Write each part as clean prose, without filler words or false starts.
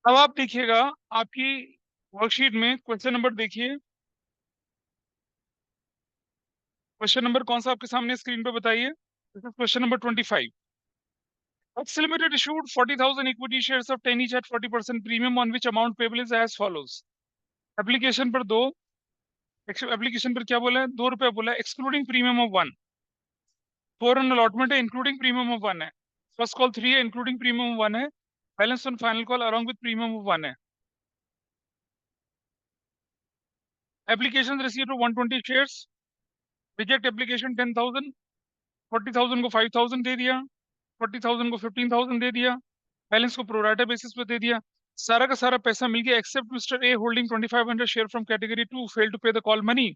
अब आप देखिएगा, आपकी वर्कशीट में क्वेश्चन नंबर देखिए। क्वेश्चन नंबर कौन सा आपके सामने स्क्रीन पे बताइए। Question number 25। Excel Limited issued 40,000 equity shares of 10 each at 40% premium on which amount payable is as follows. Application पर दो, एप्लीकेशन पर क्या बोला है, ₹2 बोला है, excluding premium of 1। Four on allotment है, इंक्लूडिंग प्रीमियम ऑफ 1 है। फर्स्ट कॉल 3 है, इंक्लूडिंग प्रीमियम ऑफ 1 है। Balance on final call along with premium of 1 है। Application received 120 shares, reject application 10,000, 40,000 को 5,000 दे दिया, 40,000 को 15,000 दे दिया, बैलेंस को प्रोराटा बेसिस पे दे दिया। सारा का सारा पैसा मिल गया except mister A holding 2500 share from category 2 fail to pay the call money.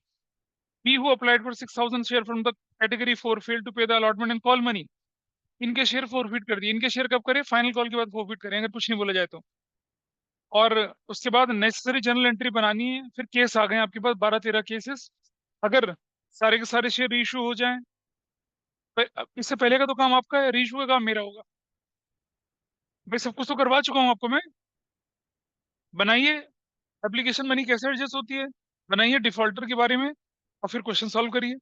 B who applied for 6,000 share from the category 4 fail to pay the allotment and call money. इनके share forfeit कर दिए। इनके share कब करें? Final call के बाद forfeit करें, अगर कुछ नहीं बोला जाए तो। और उसके बाद नेसेसरी जर्नल एंट्री बनानी है। फिर केस आ गए आपके पास 12-13 केसेस। अगर सारे के सारे शेयर रीइशू हो जाएं, इससे पहले का तो काम आपका है, रीइशू का काम मेरा होगा। भाई सब कुछ तो करवा चुका हूँ आपको मैं। बनाइए एप्लीकेशन मनी कैसे एडजस्ट होती है, बनाइए डिफॉल्टर के बारे में, और फिर क्वेश्चन सॉल्व करिए।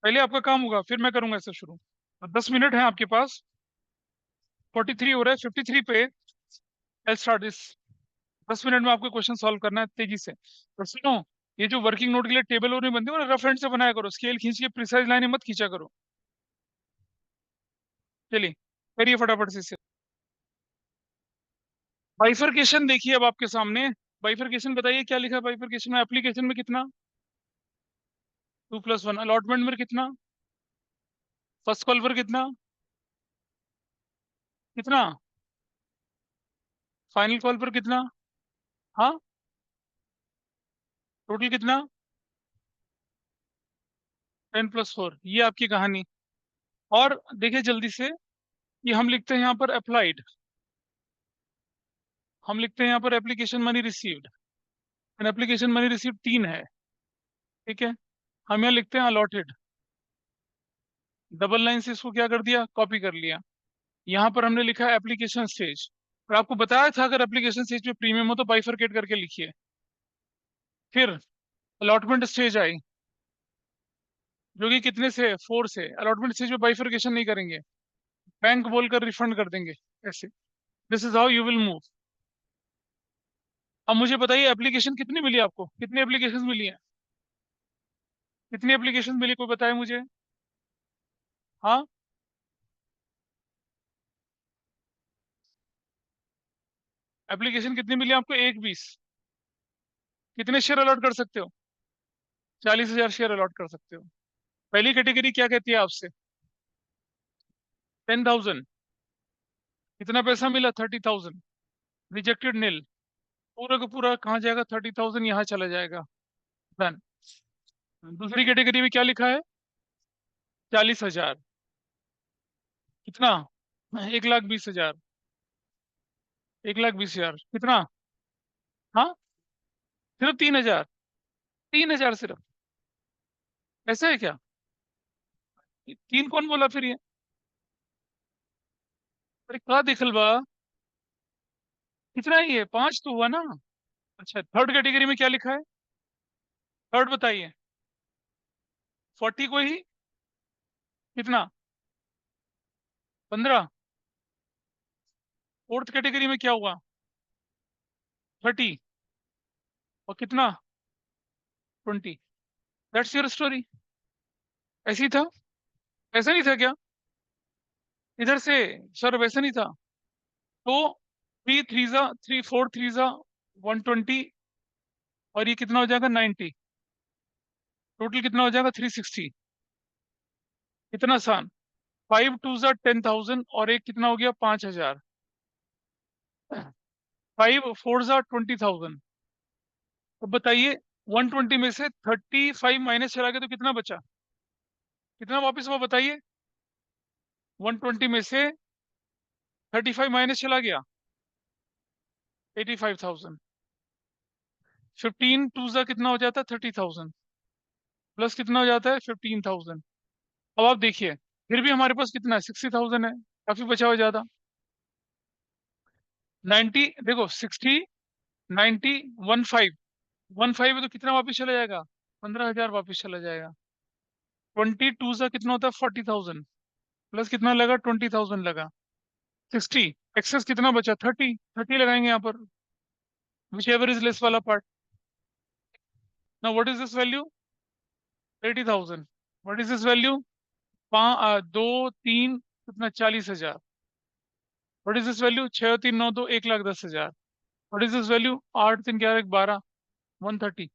पहले आपका काम होगा, फिर मैं करूंगा ऐसे शुरू। 10 मिनट है आपके पास। 43 हो रहा है, 53 पे आई स्टार्ट दिस। 10 मिनट में आपको क्वेश्चन सॉल्व करना है तेजी से। और सुनो, ये जो वर्किंग नोट के लिए टेबल और बनती है ना, रफ हैंड से बनाया करो, स्केल खींच के प्रिसाइज लाइन मत खींचा करो। चलिए करिए फटाफट से। बाइफरकेशन देखिए अब आपके सामने। बाइफरकेशन बताइए क्या लिखा है बाइफरकेशन में। एप्लीकेशन में कितना? 2+1। अलॉटमेंट में कितना? फर्स्ट कॉल पर कितना? कितना? फाइनल कॉल पर कितना? हाँ, टोटल कितना? 10+4। ये आपकी कहानी। और देखिए जल्दी से, ये हम लिखते हैं यहाँ पर अप्लाइड, हम लिखते हैं यहाँ पर application money received. And application money received 3 है, ठीक है। हम यहाँ लिखते हैं अलॉटेड, डबल लाइन से इसको क्या कर दिया, कॉपी कर लिया। यहाँ पर हमने लिखा है एप्लीकेशन स्टेज। और आपको बताया था अगर एप्लीकेशन स्टेज में प्रीमियम हो तो बाइफरकेट करके लिखिए। फिर अलॉटमेंट स्टेज आई, जो कि कितने से? 4 से। अलॉटमेंट स्टेज में बाइफरकेशन नहीं करेंगे, बैंक बोलकर रिफंड कर देंगे ऐसे। This is how you will move. अब मुझे बताइए एप्लीकेशन कितनी मिली आपको, कितनी एप्लीकेशन मिली है? कितनी एप्लीकेशन मिली, कोई बताए मुझे। हाँ, एप्लीकेशन कितनी मिली आपको? 1-20। कितने शेयर अलॉट कर सकते हो? 40,000 शेयर अलॉट कर सकते हो। पहली कैटेगरी क्या कहती है आपसे? 10,000। कितना पैसा मिला? 30,000। रिजेक्टेड नील। पूरा का पूरा कहाँ जाएगा? 30,000 यहाँ चला जाएगा। डन। दूसरी कैटेगरी में क्या लिखा है? 40,000। कितना? 1,20,000। 1,20,000 कितना? हाँ, सिर्फ 3,000। 3,000 सिर्फ? ऐसा है क्या? तीन कौन बोला फिर ये? अरे कहा दिखल बा। कितना ही है? 5 तो हुआ ना। अच्छा, थर्ड कैटेगरी में क्या लिखा है? थर्ड बताइए। 40 को ही कितना? 15। फोर्थ कैटेगरी में क्या हुआ? 30। और कितना? 20। That's your story. ऐसी ही था? ऐसा नहीं था क्या इधर से? सर वैसा नहीं था। तो 3 3 जा 120, और ये कितना हो जाएगा? 90। टोटल कितना हो जाएगा? 360। कितना आसान। 5 2 जा 10,000, और एक कितना हो गया? 5,000। 5 4 जा 20,000। अब बताइए, 120 में से 35 माइनस चला गया तो कितना बचा? कितना वापस हुआ बताइए? 120 में से 35 माइनस चला गया, 85,000। 15 2 जा कितना हो जाता है? 30,000। प्लस कितना हो जाता है? 15,000। अब आप देखिए, फिर भी हमारे पास कितना है? 60,000 है, काफी बचा हुआ ज्यादा। 90, देखो 60, 90, 15, 15 है तो कितना वापस चला जाएगा? 15,000 वापस चला जाएगा। 22 सा कितना होता है? 40,000 प्लस कितना लगा? 20,000 लगा। 60, एक्सेस कितना बचा? 30, 30 लगाएंगे यहाँ पर, विच एवर इज लेस वाला part. Now what is this value? 80,000। What is this value? 2 3 कितना? 40,000। What is this value? 6 3 9 2, 1,10,000। What is this value? 8 3 11 12, 130।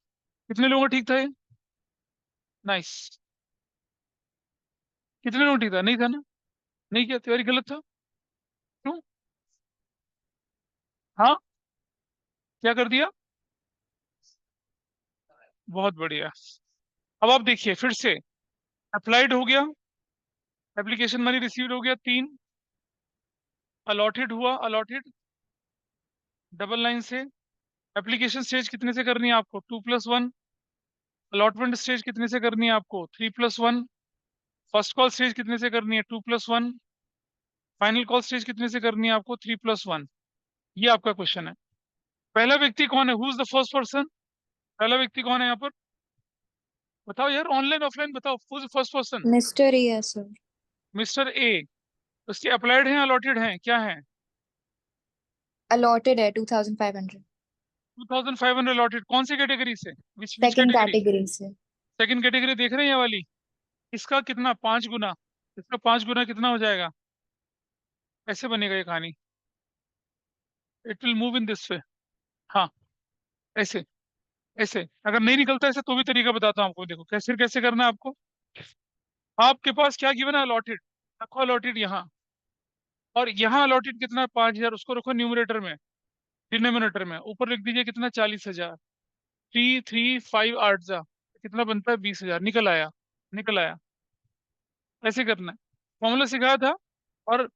कितने लोगों का ठीक था ये? नाइस। कितने लोगों का ठीक था? नहीं था ना? नहीं किया, तैयारी गलत था। क्यों? हाँ, क्या कर दिया? बहुत बढ़िया। अब आप देखिए फिर से, अप्लाइड हो गया, एप्लीकेशन मनी रिसीव्ड हो गया 3, अलॉटेड हुआ, अलॉटेड डबल लाइन से। एप्लीकेशन स्टेज कितने से करनी है आपको? 2+1। अलॉटमेंट स्टेज कितने से करनी है आपको? 3+1। फर्स्ट कॉल स्टेज कितने से करनी है? 2+1। फाइनल कॉल स्टेज कितने से करनी है आपको? 3+1। ये आपका क्वेश्चन है। पहला व्यक्ति कौन है? Who is the first person? पहला व्यक्ति कौन है यहाँ पर? बताओ यार, ऑनलाइन ऑफलाइन बताओ, who is the first person? Mister A है सर। Mister A. उसके अप्लाइड हैं, अलॉटेड हैं, क्या है? अलॉटेड है 2,500। 2,500 अलॉटेड। कौन सी कैटेगरी से? विच सेकंड कैटेगरी? कैटेगरी से। सेकंड कैटेगरी देख रहे हैं ये वाली? इसका कितना? 5 गुना। इसका 5 गुना कितना हो जाएगा? ऐसे बनेगा ये कहानी। It will move in this way. हाँ, ऐसे, ऐसे अगर नहीं निकलता ऐसे तो भी तरीका बताता हूँ आपको। देखो कैसे कैसे करना है आपको। आपके पास क्या गिवन है? अलॉटेड। रखो अलॉटेड यहाँ, और यहाँ अलॉटेड कितना है? 5,000। उसको रखो न्यूमरेटर में, डिनोमिनेटर में। ऊपर लिख दीजिए कितना? 40,000। 3 3 5 8 कितना बनता है? 20,000। निकल आया, निकल आया। ऐसे करना है। फॉर्मूला सिखाया था, और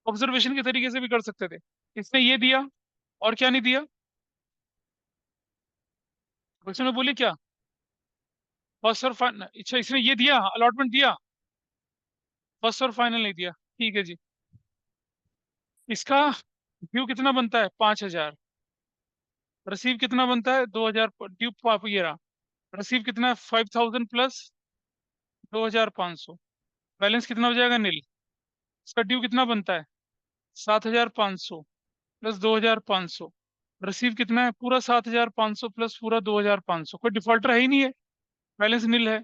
ऑब्जर्वेशन के तरीके से भी कर सकते थे। इसने ये दिया, और क्या नहीं दिया? क्वेश्चन में बोलिए क्या? फर्स्ट और फाइनल। अच्छा, इसने ये दिया, अलॉटमेंट दिया, फर्स्ट और फाइनल नहीं दिया। ठीक है जी। इसका ड्यू कितना बनता है? 5,000। रिसीव कितना बनता है? 2,000। ड्यू पाप ये रहा। रिसीव कितना है? 5,000 प्लस 2,500। बैलेंस कितना हो जाएगा? नील। इसका ड्यू कितना बनता है? 7,500 प्लस 2,500। रिसीव कितना है? पूरा 7,500 प्लस पूरा 2,500। कोई डिफॉल्टर है ही नहीं है, बैलेंस नील है।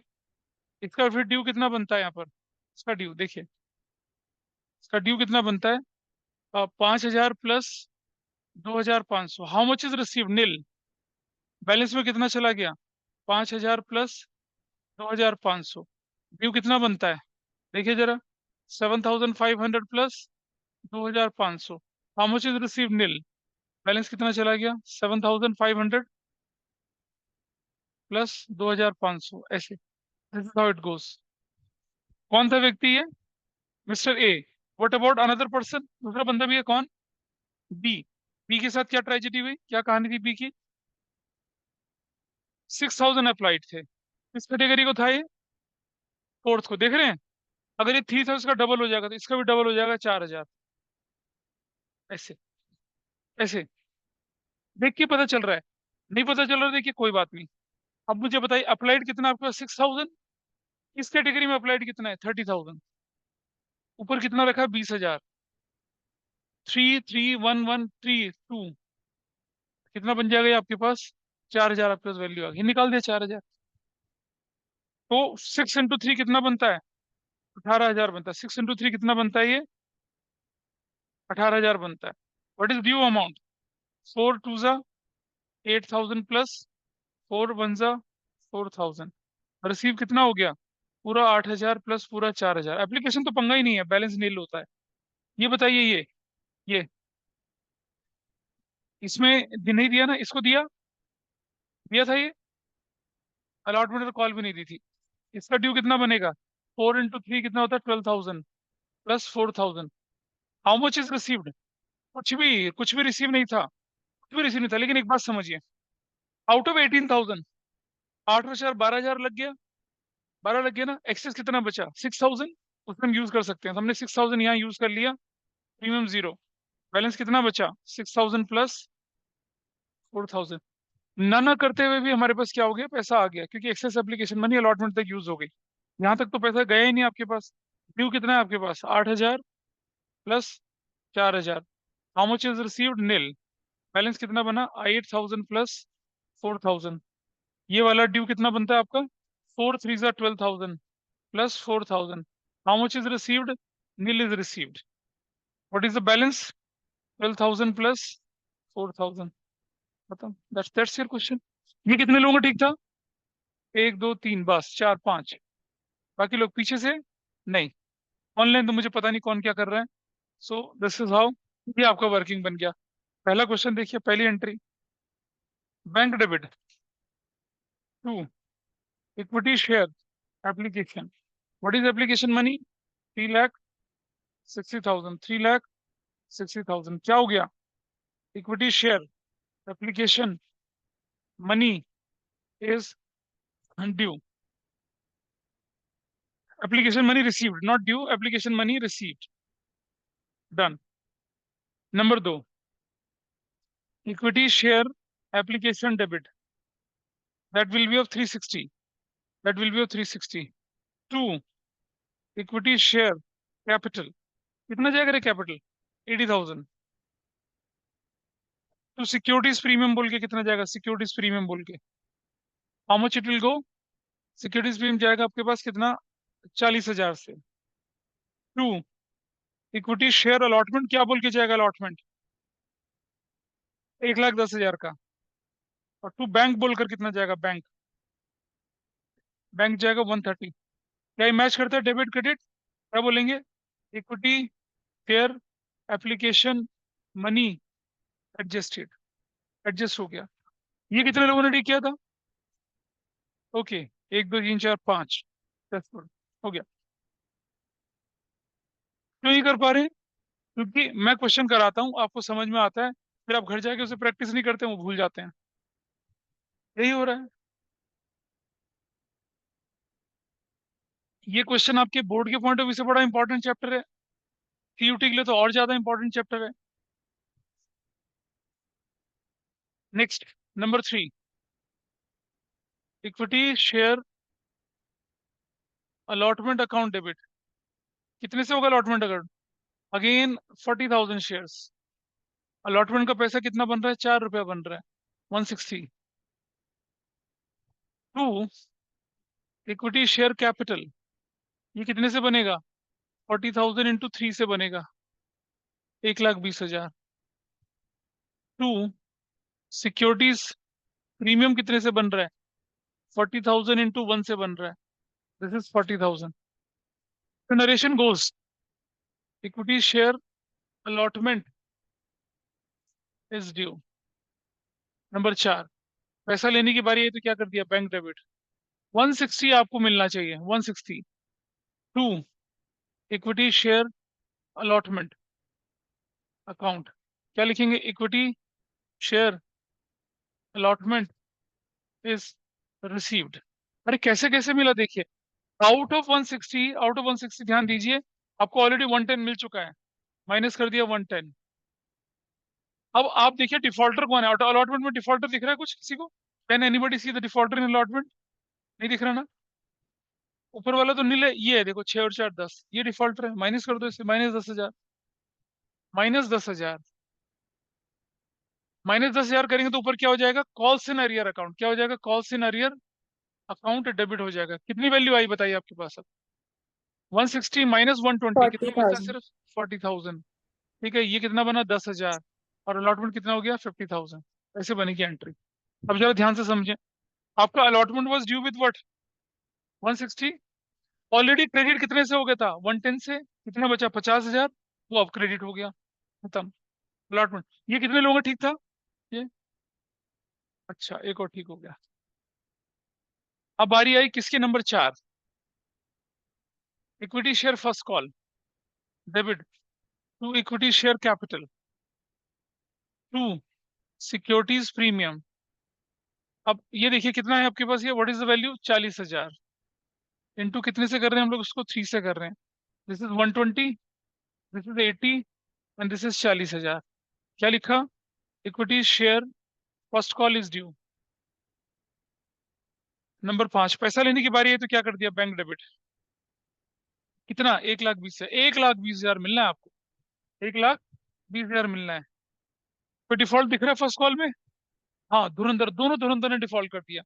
इसका फिर ड्यू कितना बनता है यहाँ पर? इसका ड्यू देखिए, इसका ड्यू कितना बनता है? 5,000 plus 2,500। How much is receive? Nil. Balance में कितना चला गया? 5,000 प्लस 2,500। ड्यू कितना बनता है? देखिए जरा, 7,500 plus 2,500। How much is receive? Nil. Balance कितना चला गया? 7,500 प्लस 2,500। ऐसे, this is how it goes. कौन सा व्यक्ति है? Mister A. What about another person? दूसरा बंदा भी है, कौन? बी। बी के साथ क्या ट्रेजेडी हुई? क्या कहानी थी बी की? 6,000 अप्लाइड थे। किस कैटेगरी को था ये? फोर्थ को। देख रहे हैं? अगर ये 3 था इसका डबल हो जाएगा, तो इसका भी डबल हो जाएगा, 4,000। ऐसे, ऐसे देख के पता चल रहा है। नहीं पता चल रहा, देखिए कोई बात नहीं। अब मुझे बताइए, अप्लाइड कितना आपके पास? 6,000। इस कैटेगरी में अप्लाइड कितना है? 30,000। ऊपर कितना रखा है? 20,000। 3 3 1 1 3 2, कितना बन जाएगा ये आपके पास? 4,000 आपके पास वैल्यू आ गई। निकाल दिया 4,000। तो 6 × 3 कितना बनता है? 18,000 बनता है। 6 × 3 कितना बनता है ये? 18,000 बनता है। What is due amount? 4 2 8,000 plus 4 1 4,000। Receive कितना हो गया? पूरा 8,000 प्लस पूरा 4,000। एप्लीकेशन तो पंगा ही नहीं है, बैलेंस नील होता है। ये बताइए, ये इसमें नहीं दिया ना? इसको दिया, दिया था ये। अलॉटमेंट और कॉल भी नहीं दी थी। इसका ड्यू कितना बनेगा? 4 × 3 कितना होता है? 12,000 plus 4,000। How much is received? कुछ भी रिसीव नहीं था, कुछ भी रिसीव नहीं था। लेकिन एक बात समझिए, आउट ऑफ 18,000, 8,000 12,000 लग गया। 12 लग गया ना? एक्सेस कितना बचा? 6,000। उसमें हम यूज कर सकते हैं, तो हमने 6,000 यहाँ यूज कर लिया। Premium zero. बैलेंस कितना बचा? 6,000 प्लस 4,000। ना करते हुए भी हमारे पास क्या हो गया, पैसा आ गया, क्योंकि एक्सेस एप्लीकेशन मनी अलॉटमेंट तक यूज हो गई। यहाँ तक तो पैसा गया ही नहीं आपके पास। ड्यू कितना है आपके पास? 8,000 plus 4,000। How much is received? Nil. Balance कितना बना? 8,000 प्लस 4,000। ये वाला ड्यू कितना बनता है आपका? 4 3 12,000 plus 4,000। How much is received? Nil is received. What is the balance? 12,000 plus 4,000। खत्म। That's your question. ये कितने लोगों का ठीक था? 1 2 3, बस 4 5। बाकी लोग पीछे से नहीं। ऑनलाइन तो मुझे पता नहीं कौन क्या कर रहा है। सो दिस इज हाउ ये आपका वर्किंग बन गया। पहला क्वेश्चन देखिए, पहली entry, bank debit to equity share application. What is application money? 3,60,000। 3,60,000 क्या हो गया? Equity share application money is due. Application money received, not due, application money received. Done. Number 2, equity share application debit, that will be of 360, that will be of 360। 2, equity share capital, कितना जाएगा रे capital? 80,000। तो securities premium बोल के कितना जाएगा? Securities premium बोल के how much it will go? Securities premium जाएगा आपके पास कितना? 40,000 से। 2, इक्विटी शेयर अलॉटमेंट, क्या बोल के जाएगा अलॉटमेंट? 1,10,000 का। और 2, बैंक बोलकर कितना जाएगा? बैंक, बैंक जाएगा 130। क्या ये मैच करता है डेबिट क्रेडिट? क्या बोलेंगे? Equity share application money adjusted, adjust हो गया। ये कितने लोगों ने ठीक किया था? ओके, 1 2 3 4 5, हो गया। क्यों नहीं कर पा रहे? क्योंकि मैं क्वेश्चन कराता हूँ, आपको समझ में आता है, फिर आप घर जाके उसे प्रैक्टिस नहीं करते, वो भूल जाते हैं। यही हो रहा है। ये क्वेश्चन आपके बोर्ड के पॉइंट ऑफ व्यू से बड़ा इंपॉर्टेंट चैप्टर है, सीयूटी के लिए तो और ज्यादा इंपॉर्टेंट चैप्टर है। Next, number 3, equity share allotment account debit. कितने से होगा allotment account? Again 40,000 shares. Allotment का पैसा कितना बन रहा है? 4 रुपया बन रहा है, 160। 2, इक्विटी शेयर कैपिटल, ये कितने से बनेगा? 40,000 इंटू 3 से बनेगा, 1,20,000। 2, सिक्योरिटीज प्रीमियम कितने से बन रहा है? 40,000 इंटू 1 से बन रहा है, this is 40,000। Narration goes, equity share allotment is due. Number 4, पैसा लेने की बारी है तो क्या कर दिया? Bank debit. 160 आपको मिलना चाहिए, 160। 2, इक्विटी शेयर अलॉटमेंट अकाउंट, क्या लिखेंगे? Equity share allotment is received. अरे कैसे कैसे मिला देखिए, आउट ऑफ 160, आउट ऑफ 160 ध्यान दीजिए, आपको ऑलरेडी 110 मिल चुका है, माइनस कर दिया 110। अब आप देखिए डिफॉल्टर कौन है? अलॉटमेंट में डिफॉल्टर दिख रहा है कुछ किसी को? Can anybody see the defaulter in allotment? नहीं दिख रहा ना? ऊपर वाला तो नील है, ये है देखो, 6 और 4 10, ये डिफॉल्टर है, माइनस कर दो इसे, -10,000, -10,000, -10,000 करेंगे तो ऊपर क्या हो जाएगा? कॉल्स इन अरियर अकाउंट, क्या हो जाएगा? Calls in arrear account debit हो जाएगा। कितनी वैल्यू आई बताइए आपके पास अब? 160 माइनस 120 कितना बचा? 40,000। सिर्फ 40,000। ठीक है, ये कितना बना? 10,000। और अलॉटमेंट कितना हो गया? 50,000। ऐसे बनेगी एंट्री। अब जरा ध्यान से समझें, आपका allotment was due with what? 160। Already credit कितने से हो गया था? 110 से। कितना बचा? 50,000। वो अब क्रेडिट हो गया, खत्म। अलॉटमेंट। ये कितने लोगों का ठीक था? ये अच्छा, एक और ठीक हो गया। अब बारी आई किसके? Number 4, equity share first call debit to equity share capital to securities premium. अब ये देखिए कितना है आपके पास, ये what is the value? 40,000 into कितने से कर रहे हैं हम लोग उसको? 3 से कर रहे हैं। This is 120, this is 80, and this is 40,000। क्या लिखा? Equity share first call is due. Number 5, पैसा लेने की बारी है तो क्या कर दिया? Bank debit. कितना? 1,20,000 है। 1,20,000 मिलना है आपको। 1,20,000 मिलना है। कोई डिफॉल्ट दिख रहा है फर्स्ट कॉल में? हाँ, धुरंधर, दोनों धुरंधर ने डिफॉल्ट कर दिया।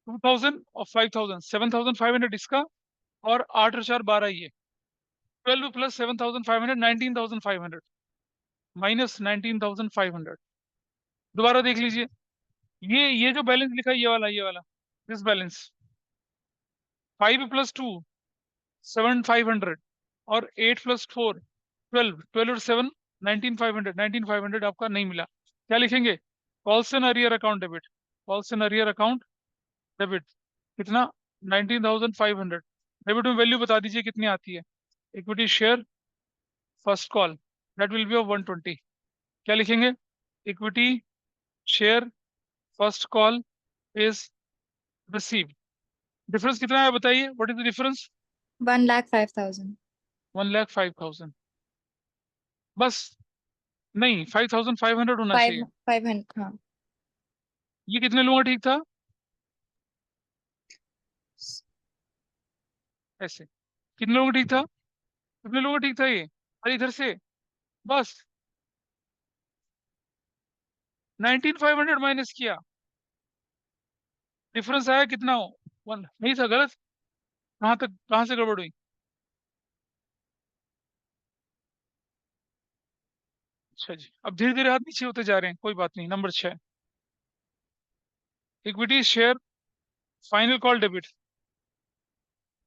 2,000 और 5,000, 7,500 इसका, और 8 और 4 12 ये। 12 प्लस 7,500, 19,500, माइनस 19,500। दोबारा देख लीजिए, ये जो बैलेंस लिखा है, ये वाला दिस बैलेंस, 5 प्लस 2 7,500, और 8 प्लस 4 12, 12 और 7 19,500, 19,500 आपका नहीं मिला। क्या लिखेंगे? Calls in arrear account debit. Calls in arrear account debit. कितना? 19,500। डेबिट में वैल्यू बता दीजिए कितनी आती है। Equity share first call, that will B of 120। क्या लिखेंगे? Equity share first call is received. Difference कितना है बताइए? What is the difference? 1,05,000. 1,05,000। बस? नहीं, 5,500 होना चाहिए। 500. हाँ. ये कितने लोगों का ठीक था? ऐसे कितने लोगों का ठीक था? कितने लोगों का ठीक था ये? अरे इधर से, बस 19,500 माइनस किया, डिफरेंस आया कितना हो? 1 नहीं था, गलत। कहाँ से गड़बड़ हुई? अच्छा जी, अब धीरे धीरे हाथ नीचे होते जा रहे हैं, कोई बात नहीं। Number 6, equity share final call debit.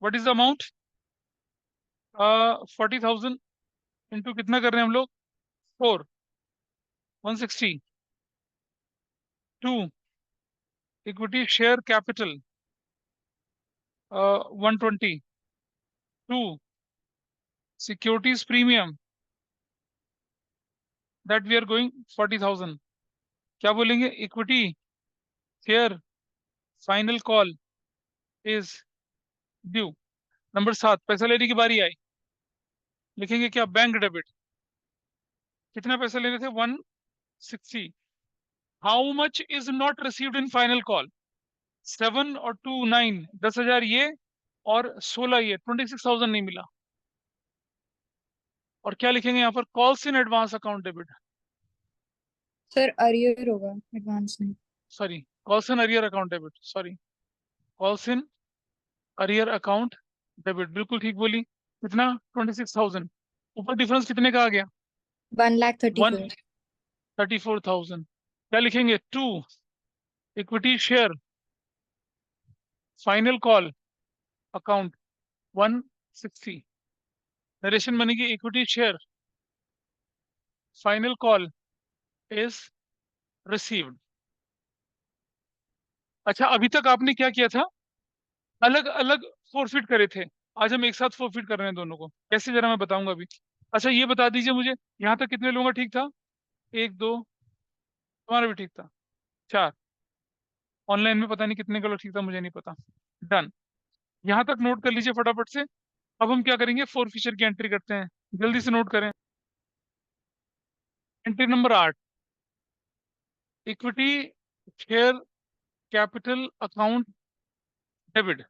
What is the amount? 40,000 into कितना कर रहे हैं हम लोग? 4, 160। 2, equity share capital 120। 2, securities premium that we are going 40,000। क्या बोलेंगे? Equity share final call is due. Number 7, पैसा लेने की बारी आई। लिखेंगे क्या? Bank debit. कितना पैसा लेने थे? 160। How much is not received in final call? 7 और 2 9, 10,000 ये, और 16 ये, 26,000 नहीं मिला। और क्या लिखेंगे यहाँ पर? Calls in advance account debit. Sir arrear होगा, एडवांस नहीं. Sorry, calls in arrear account debit, sorry, calls in arrear account debit, बिल्कुल ठीक बोली। कितना? 26,000। ऊपर डिफरेंस कितने का आ गया? 1,34,000. 1,34,000। क्या लिखेंगे? 2, equity share final call account 160। Narration बनेगी equity share final call is received. अच्छा, अभी तक आपने क्या किया था? अलग अलग फोरफिट करे थे। आज हम एक साथ फोरफिट कर रहे हैं दोनों को। कैसे, जरा मैं बताऊंगा अभी। अच्छा, ये बता दीजिए मुझे, यहाँ तक कितने लोगों का ठीक था? 1 2, तुम्हारा भी ठीक था। 4, ऑनलाइन में पता नहीं कितने का ठीक था, मुझे नहीं पता। डन। यहाँ तक नोट कर लीजिए फटाफट से। अब हम क्या करेंगे? फोर फीचर की एंट्री करते हैं, जल्दी से नोट करें। Entry number 8, equity share capital account debit.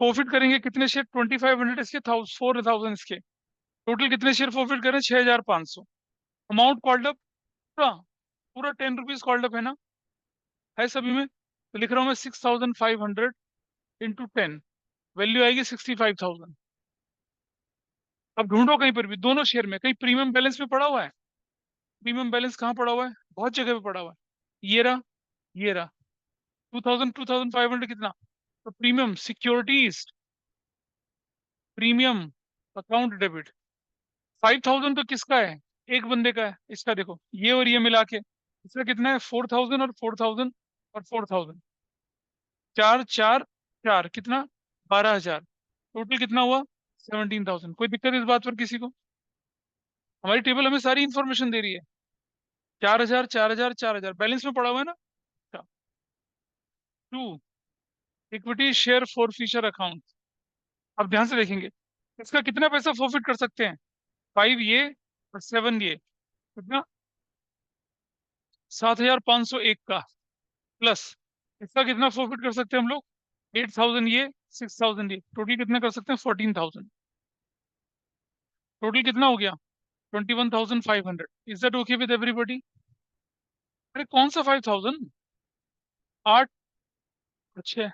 Profit करेंगे कितने शेयर? 2,500 इसके, 4,000 इसके। टोटल कितने शेयर प्रॉफिट करें? 6,500। अमाउंट कॉल्ड अप, पूरा पूरा 10 रुपीज कॉल्ड अप है ना? है सभी में? तो लिख रहा हूँ मैं 6,500 इंटू 10, वैल्यू आएगी 65,000। अब ढूंढो कहीं पर भी दोनों शेयर में कहीं प्रीमियम बैलेंस में पड़ा हुआ है। प्रीमियम बैलेंस कहाँ पड़ा हुआ है? बहुत जगह पे पड़ा हुआ है। ये रहा, ये रहा। 2,500 कितना? तो premium securities premium account debit. 5,000 तो किसका है? एक बंदे का है। इसका देखो, ये और ये मिला के इसका कितना है? 4,000 और 4,000 और 4,000, 4 4 4, कितना? 12,000। टोटल कितना हुआ? 17,000। कोई दिक्कत इस बात पर किसी को? हमारी टेबल हमें सारी इंफॉर्मेशन दे रही है। 4,000 4,000 4,000 बैलेंस में पड़ा हुआ है ना? 2, equity share for future account. अब ध्यान से देखेंगे, इसका कितना पैसा फॉरफिट कर सकते हैं? 5 ये और 7 ये कितना 7,501 का प्लस इसका कितना प्रॉफिट कर सकते हैं हम लोग 8,000 ये 6,000 ये टोटल कितना कर सकते हैं 14,000 टोटल कितना हो गया 21,500 is that okay with everybody अरे कौन सा 5,000 8 और 6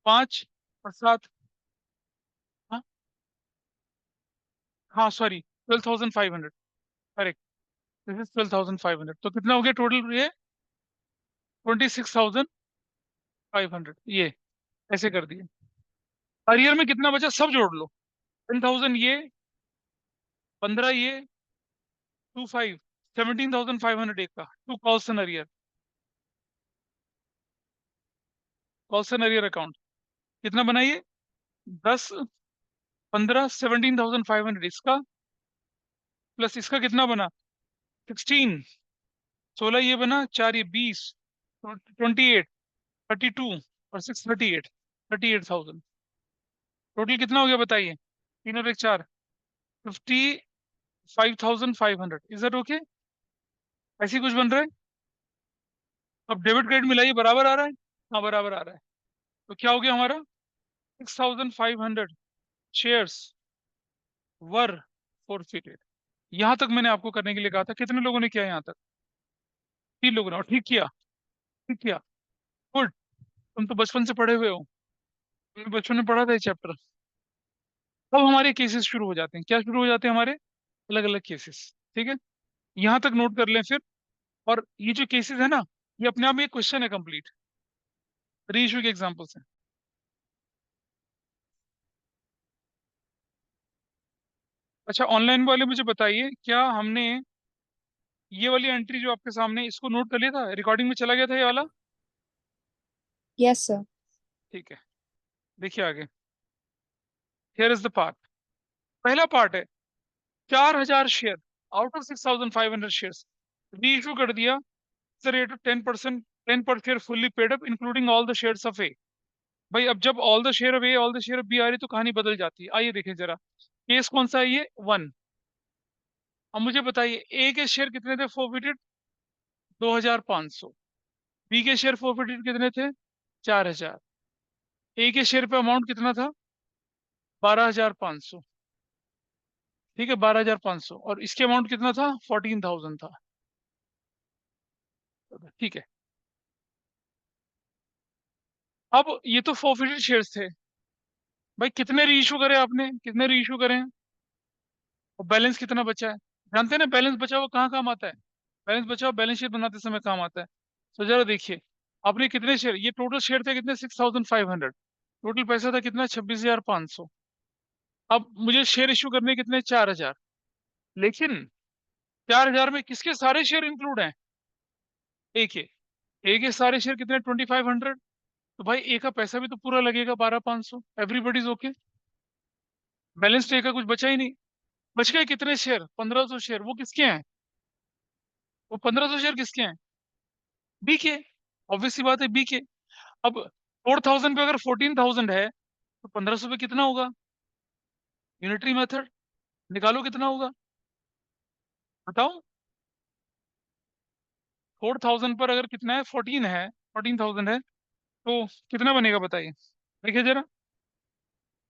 5 और 7 हाँ हाँ सॉरी 12,500 करेक्ट दिस इज 12,500 तो कितना हो गया टोटल ये 26,500 ये ऐसे कर दिए अरियर में कितना बचा सब जोड़ लो 10,000 ये 15 ये 25 17,500 एक का to calls in arrear calls in arrear account कितना बनाइए 10 15 17,500 इसका प्लस इसका कितना बना 16 16 ये बना 4 ये 20 28 32 और 6 38 38,000 टोटल कितना हो गया बताइए तीन और एक चार 55,500 इज दैट ओके ऐसी कुछ बन रहा है अब डेबिट क्रेडिट मिलाइए बराबर आ रहा है हाँ बराबर आ रहा है तो क्या हो गया हमारा 6,500 शेयर्स वर फॉरफिटेड यहां तक मैंने आपको करने के लिए कहा था कितने लोगों ने किया यहाँ तक 3 लोगों ने और ठीक किया ठीक किया गुड तुम तो बचपन से पढ़े हुए हो तुमने बचपन में पढ़ा था ये चैप्टर अब हमारे केसेस शुरू हो जाते हैं क्या शुरू हो जाते हैं हमारे अलग अलग केसेस ठीक है यहाँ तक नोट कर लें फिर और ये जो केसेस है ना ये अपने आप में एक क्वेश्चन है कंप्लीट री इशू के एग्जाम्पल्स हैं अच्छा ऑनलाइन वाले मुझे बताइए क्या हमने ये वाली एंट्री जो आपके सामने इसको नोट कर लिया था रिकॉर्डिंग में चला गया था ये वाला Yes, sir. ठीक है देखिए आगे हियर इज द पार्ट पहला पार्ट है 4,000 share out of 6,500 shares reissue कर दिया the rate of 10% 10 per share fully paid up including all the shares of A भाई अब जब all the share of A all the share of B आ रही तो कहानी बदल जाती है आइए देखें जरा केस कौन सा है ये 1 अब मुझे बताइए ए के शेयर कितने थे फोरफिटेड 2,500 बी के शेयर फोरफिटेड कितने थे 4,000 ए के शेयर पे अमाउंट कितना था 12,500 ठीक है 12,500 और इसके अमाउंट कितना था 14,000 था ठीक है अब ये तो फोरफिटेड शेयर्स थे भाई कितने रीइशू करे आपने कितने रीइशू करें और बैलेंस कितना बचा है जानते हैं ना बैलेंस बचा हुआ कहाँ काम आता है बैलेंस बचा हुआ बैलेंस शीट बनाते समय काम आता है तो जरा देखिए आपने कितने शेयर ये टोटल शेयर थे कितने 6,500 टोटल पैसा था कितना 26,500 अब मुझे शेयर इशू करने कितने 4,000 लेकिन 4,000 में किसके सारे शेयर इंक्लूड हैं एक सारे शेयर कितने 2,500 तो भाई ए का पैसा भी तो पूरा लगेगा 12,500 एवरीबडीज ओके बैलेंस डे का कुछ बचा ही नहीं बच गए कितने शेयर 1,500 शेयर वो किसके हैं वो 1,500 शेयर किसके हैं बी के ऑब्वियस सी बात है बी के अब 4,000 पे अगर 14,000 है तो 1,500 पे कितना होगा यूनिटरी मेथड निकालो कितना होगा बताओ 4,000 पर अगर कितना है 14,000 है तो कितना बनेगा बताइए देखिए जरा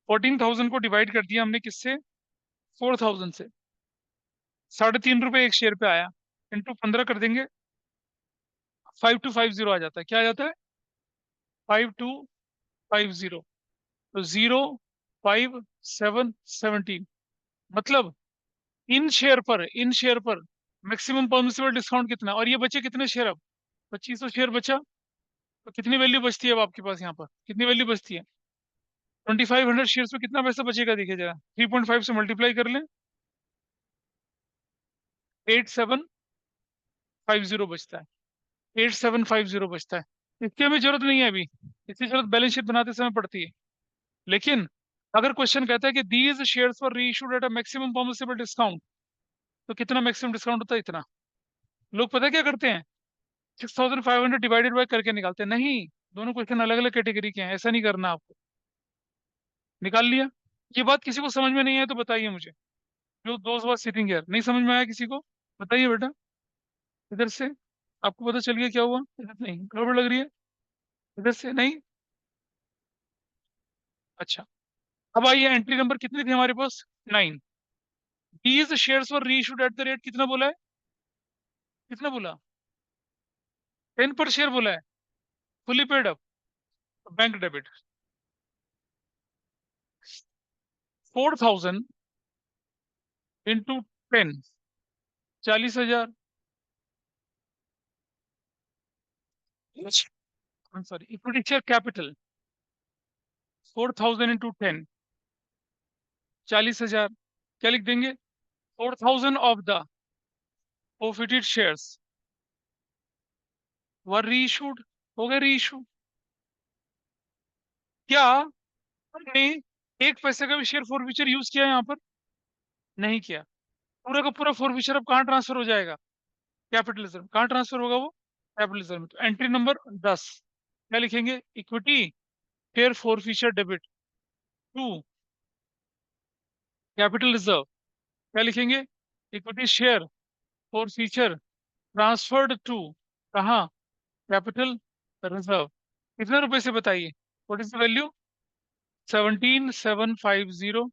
14,000 को डिवाइड कर दिया हमने किससे 4,000 से 3.5 रुपए एक शेयर पे आया इंटू 15 कर देंगे 5250 आ जाता है क्या आ जाता है 5250 तो 05717 मतलब इन शेयर पर मैक्सिमम परमिसिबल डिस्काउंट कितना और ये बचे कितने शेयर अब 2,500 शेयर बचा तो कितनी वैल्यू बचती है अब आपके पास यहाँ पर कितनी वैल्यू बचती है 2,500 शेयर में कितना पैसा बचेगा देखिए जरा 3.5 से मल्टीप्लाई कर लें 8,750 बचता है 8,750 बचता है इसकी हमें जरूरत नहीं है अभी इसकी जरूरत बैलेंस शीट बनाते समय पड़ती है लेकिन अगर क्वेश्चन कहता है कि these shares for reissued at a maximum permissible discount तो कितना मैक्सिमम डिस्काउंट होता है इतना लोग पता है क्या करते हैं 6,500 डिवाइडेड बाय करके निकालते हैं नहीं दोनों क्वेश्चन अलग अलग कैटेगरी के हैं ऐसा नहीं करना आपको निकाल लिया ये बात किसी को समझ में नहीं है तो बताइए मुझे जो दोस्त वाज सिटिंग हियर, नहीं समझ में आया किसी को? बताइए बेटा, इधर से आपको पता चल गया क्या हुआ? इधर नहीं, गड़बड़ लग रही है? इधर से नहीं? अच्छा, अब आइए, एंट्री नंबर कितनी थी हमारे पास? 9। These shares were reissued eight the rate, कितना बोला है? कितना बोला? 10 पर शेयर बोला है। Fully paid up, bank debit 4000 into 10, 40,000। Sorry, equity share capital 4000 into 10, 40,000। क्या लिख देंगे? 4000 of the forfeited shares were reissued, हो गए रीइश्यू। क्या हमने एक पैसे का भी शेयर फॉरफीचर यूज किया है यहाँ पर? नहीं किया। पूरा का पूरा फॉरफीचर अब कहाँ ट्रांसफर हो जाएगा? Capital reserve. कहाँ ट्रांसफर होगा वो? कैपिटल रिजर्व में। तो एंट्री नंबर 10 क्या लिखेंगे? Equity share forfeiture debit to capital reserve. क्या लिखेंगे? Equity share forfeiture transferred to, कहाँ? Capital reserve. कितने रुपए से बताइए? What is the value? 17,750।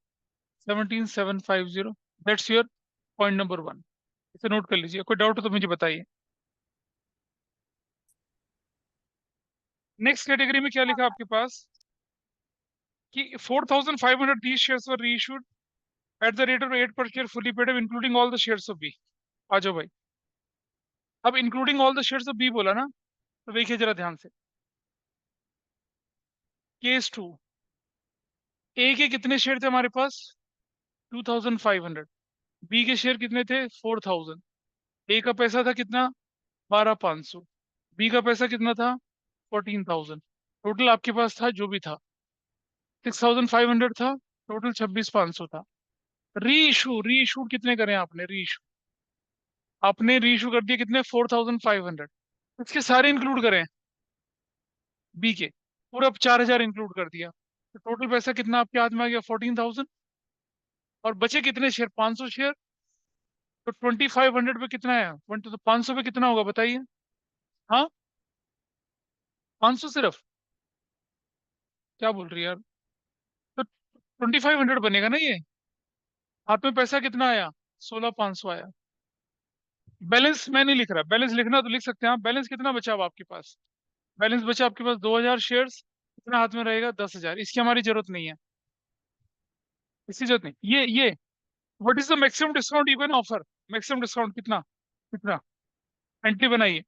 17,750, that's your point number 1। इसे नोट कर लीजिए, कोई डाउट हो तो मुझे बताइए। नेक्स्ट कैटेगरी में क्या लिखा आपके पास कि 4,500 these shares were reissued at the rate of 8 per share fully paid up including all the shares of B। आ जाओ भाई। अब including all the shares of B बोला ना, तो देखिए जरा ध्यान से। केस 2, ए के कितने शेयर थे हमारे पास? 2,500। बी के शेयर कितने थे? 4,000। ए का पैसा था कितना? 12,500। बी का पैसा कितना था? 14,000। टोटल आपके पास था जो भी था 6,500 था, टोटल 26,500 था। री इशू, री इशू कितने करें आपने? री इशू आपने री इशू कर दिए कितने? 4,500। इसके सारे इंक्लूड करें बी के, पूरा 4,000 इंक्लूड कर दिया, तो टोटल पैसा कितना आपके हाथ में आ गया? 14,000। और बचे कितने शेयर? 500 शेयर। तो 2,500 पे कितना है? 20, तो 500 पे कितना होगा बताइए? हाँ, 500 सिर्फ? क्या बोल रही है यार? तो 2,500 बनेगा ना ये। हाथ में पैसा कितना आया? 16,500 आया। बैलेंस मैं नहीं लिख रहा, बैलेंस लिखना तो लिख सकते हैं आप। बैलेंस कितना बचा अब आपके पास? बैलेंस बचा आपके पास 2,000 शेयर्स। कितना हाथ में रहेगा? 10,000। इसकी हमारी जरूरत नहीं है, इसकी जरूरत नहीं। ये what is the maximum discount you can offer? Maximum discount कितना? कितना? एंट्री बनाइए।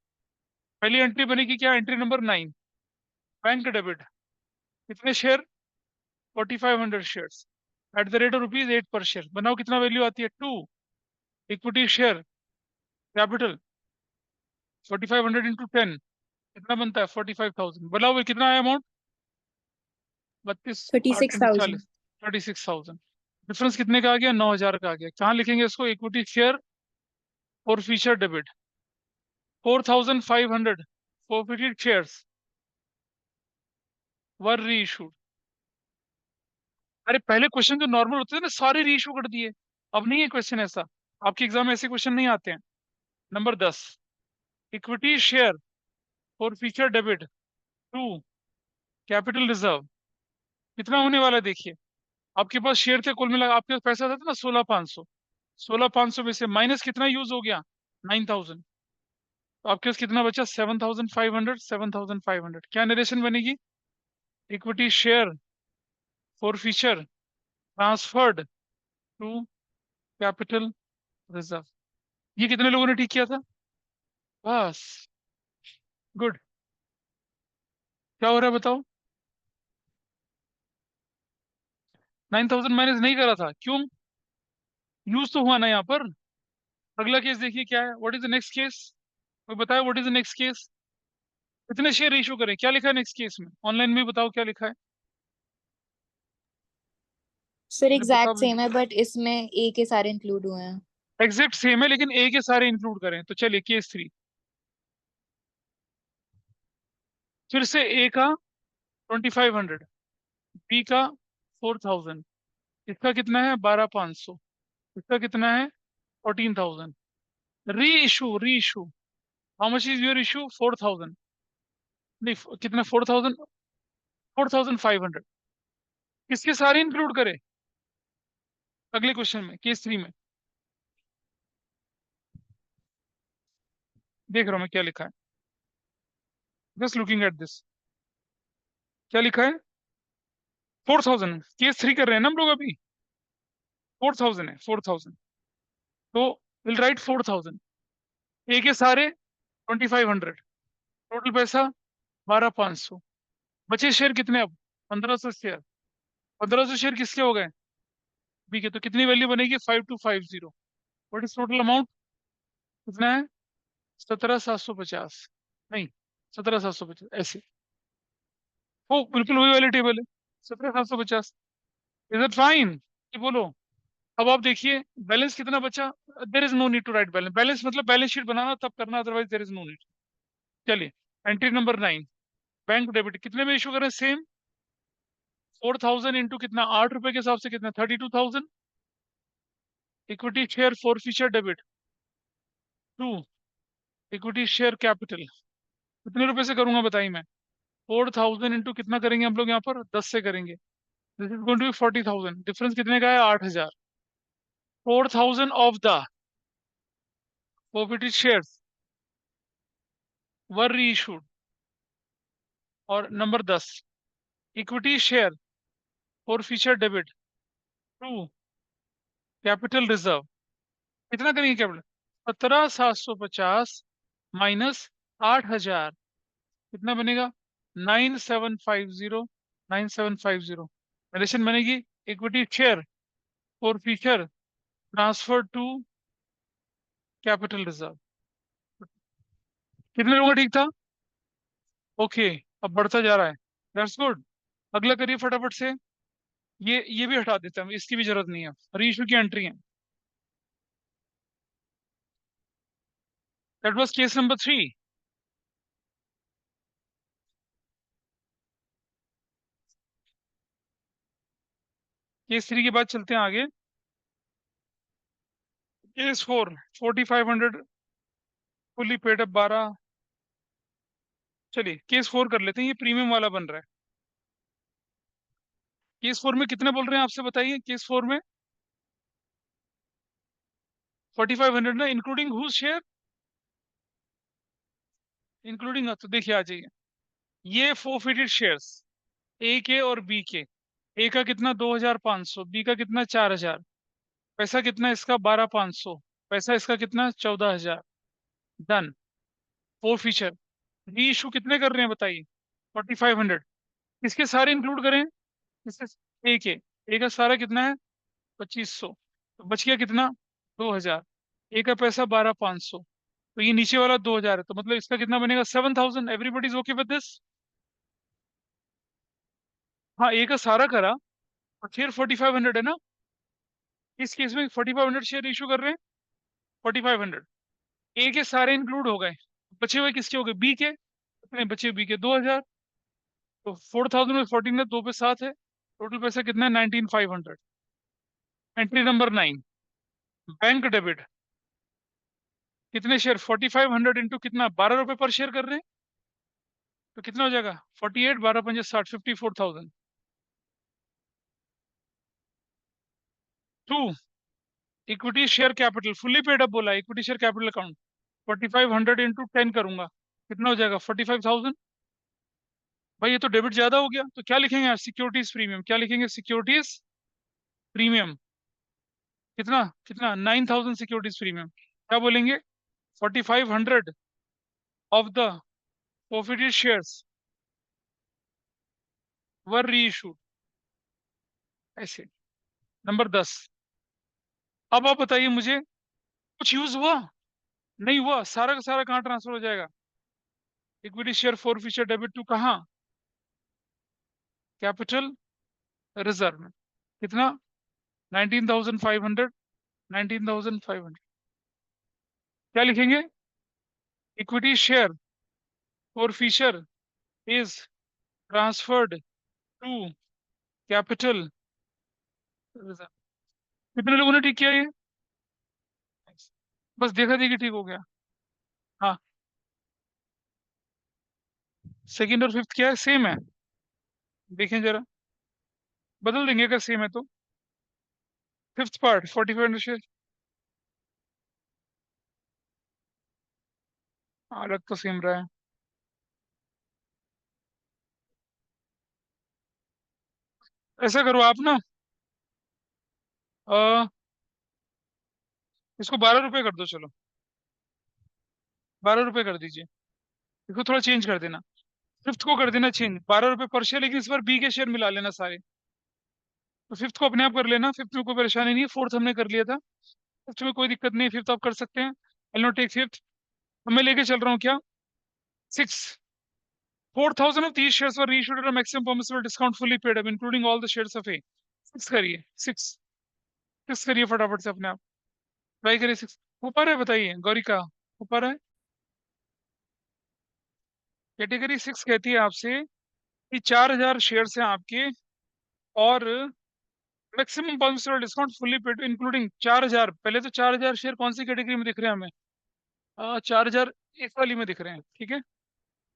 पहली एंट्री बनेगी क्या? Entry number 9, bank debit. कितने share? 4,500 shares at the rate of rupees 8 per share. बनाओ, कितना वैल्यू आती है? 2। इक्विटी शेयर कैपिटल 4,500 इंटू 10 कितना बनता है? 45,000। बनाओ भाई, कितना आया amount? 32, thirty 8 six into thousand 40, 36,000। Difference कितने का आ गया? 9,000 का आ गया। कहाँ लिखेंगे इसको? इक्विटी शेयर और forfeiture debit 4,500 forfeited shares were reissued। अरे पहले क्वेश्चन जो नॉर्मल होते थे ना, सारे रीइश्यू कर दिए। अब नहीं है क्वेश्चन ऐसा, आपके एग्जाम में ऐसे क्वेश्चन नहीं आते हैं। Number 10, equity share forfeiture debit to capital reserve. कितना होने वाला है देखिए। आपके पास शेयर थे कुल मिला, आपके पास पैसा था ना 16,500। 16,500 में से माइनस कितना यूज हो गया? 9,000। तो आपके पास कितना बचा? 7,500। 7,500 क्या नरेशन बनेगी? Equity share forfeiture transferred to capital reserve. ये कितने लोगों ने ठीक किया था? बस, गुड। क्या हो रहा है बताओ? 9,000 माइनस नहीं करा था, क्यों? यूज तो हुआ ना यहाँ पर। अगला केस देखिए क्या है। What is the next case? कोई बताया what is the next case? कितने शेयर इशू करें? क्या लिखा है नेक्स्ट केस में? ऑनलाइन में बताओ क्या लिखा है। सर अरे बताओ एग्जैक्ट भाई। सेम है बट इसमें ए के सारे इंक्लूड हुए हैं। एग्जैक्ट सेम है लेकिन ए के सारे इंक्लूड करें, तो चलिए केस 3। फिर से ए का 2,500, बी का 4,000, इसका कितना है? 12,500। इसका कितना है 14,000। री issue how much is your issue 4,000, नहीं कितना 4,000, 4,500। किसके सारे इंक्लूड करे अगले क्वेश्चन में, केस 3 में? देख रहा हूं मैं क्या लिखा है, जस्ट लुकिंग एट दिस। क्या लिखा है 4,000, केस 3 कर रहे हैं ना हम लोग अभी। 4,000 है 4,000, तो विल राइट 4,000। ए के सारे 2,500, टोटल पैसा 12,500। बचे शेयर कितने अब 1,500 शेयर। 1,500 शेयर किसके हो गए बी के, तो कितनी वैल्यू बनेगी 5,250। व्हाट इज टोटल अमाउंट, कितना है 17,750, नहीं 17,750 ऐसे। वो बिल्कुल वही वाली टेबल है 17,750। इज इट फाइन, ये बोलो। अब आप देखिए बैलेंस कितना बचा। There is no need to write balance, balance मतलब बैलेंस शीट बनाना तब करना, otherwise there is no need. चलिए एंट्री नंबर 9, बैंक डेबिट कितने में इशू करें, सेम 4,000 इंटू कितना 8 रुपए के हिसाब से कितना 32,000। Equity share forfeiture debit 2, equity share capital कितने रुपए से करूंगा बताइए मैं। 4,000 इंटू कितना करेंगे हम लोग यहाँ पर 10 से करेंगे, this is going to be 40,000। Difference कितने का है 8,000। 4,000 of the forfeited shares were reissued. और number 10, equity share forfeiture debit 2, capital reserve कितना करेंगे कैपिटल 17,750 माइनस 8,000, कितना बनेगा 9,750। 9,750 एडिशन बनेगी equity share forfeiture transfer to capital reserve. कितने लोगों का ठीक था, ओके। अब बढ़ता जा रहा है, दैट्स गुड। अगला करिए फटाफट से। ये भी हटा देता हूँ, इसकी भी जरूरत नहीं है, रीइशू की एंट्री है। That was case number 3। Case 3 के बाद चलते हैं आगे। Case 4, 4,500 fully paid up 12। चलिए केस 4 कर लेते हैं, ये प्रीमियम वाला बन रहा है। केस 4 में कितने बोल रहे हैं आपसे बताइए, केस 4 में 4,500 ना, इंक्लूडिंग हुज शेयर, इंक्लूडिंग, तो देखिए आ जाइए। ये फोरफिटेड शेयर्स ए के और बी के। ए का कितना 2,500, बी का कितना 4,000। पैसा कितना इसका 12,500, पैसा इसका कितना 14,000। डन। फोर फीचर री इशू कितने कर रहे हैं बताइए 4,500। किसके सारे इंक्लूड करें, किसके, ए का सारा कितना है 2,500, तो बच गया कितना 2,000। ए का पैसा 12,500, तो ये नीचे वाला 2,000 है, तो मतलब इसका कितना बनेगा 7,000। Everybody is okay with this. हाँ ए का सारा करा और शेयर 4,500 है ना, इस केस में 4,500 शेयर इशू कर रहे हैं। 4,500 ए के सारे इंक्लूड हो गए, बचे हुए किसके हो गए बी के, कितने बचे बी के 2,000। तो 4,000 में 14 है, 2 पे 7 है, टोटल पैसा कितना है 19,500। एंट्री नंबर 9, बैंक डेबिट कितने शेयर 4,500 इंटू कितना 12 रुपए पर शेयर कर रहे हैं, तो कितना हो जाएगा 48, 12 पंजे 60, 54,000। 2, equity share capital fully paid up बोला, equity share capital account 4,500 into 10 करूंगा, कितना हो जाएगा 45,000। भाई ये तो डेबिट ज्यादा हो गया, तो क्या लिखेंगे यार सिक्योरिटीज प्रीमियम, क्या लिखेंगे सिक्योरिटीज प्रीमियम, कितना कितना 9,000 सिक्योरिटीज प्रीमियम। क्या बोलेंगे 4,500 of the forfeited shares were री इशूड, ऐसे। नंबर 10, अब आप बताइए मुझे कुछ यूज हुआ, नहीं हुआ, सारा का सारा कहाँ ट्रांसफर हो जाएगा। Equity share forfeiture debit to कहाँ, कैपिटल रिजर्व में, कितना 19,500। 19,500 क्या लिखेंगे, equity share forfeiture is transferred to capital reserve. कितने लोगों ने ठीक किया ये, बस देखा देखी ठीक हो गया। हाँ, सेकंड और फिफ्थ क्या है, सेम है। देखें जरा, बदल देंगे अगर सेम है तो। Fifth part 4500 share. अलग तो सेम रहा है। ऐसा करो आप ना, अ, इसको 12 रुपए कर दो, चलो 12 रुपए कर दीजिए। इसको थोड़ा चेंज कर देना, फिफ्थ को कर देना चेंज, 12 रुपए पर शेयर, लेकिन इस बार बी के शेयर मिला लेना सारे। तो फिफ्थ को अपने आप कर लेना, फिफ्थ में कोई परेशानी नहीं है, फोर्थ हमने कर लिया था। फिफ्थ में कोई दिक्कत नहीं है, फिफ्थ आप कर सकते हैं। आई नॉट टेक फिफ्थ। अब मैं लेके चल रहा हूँ क्या, six. 4,000 of these shares were reissued at a maximum permissible discount fully paid up, including all the shares of A. Six करिए, सिक्स। सिक्स करिए फटाफट से अपने आप, ट्राई करिए सिक्स। ऊपर है, बताइए गौरिका, ऊपर है। कैटेगरी सिक्स कहती है आपसे कि 4,000 शेयर हैं आपके, और maximum permissible discount fully paid including 4,000। पहले तो 4,000 शेयर कौन सी कैटेगरी में दिख रहे हैं हमें, 4,000 एक वाली में दिख रहे हैं, ठीक है।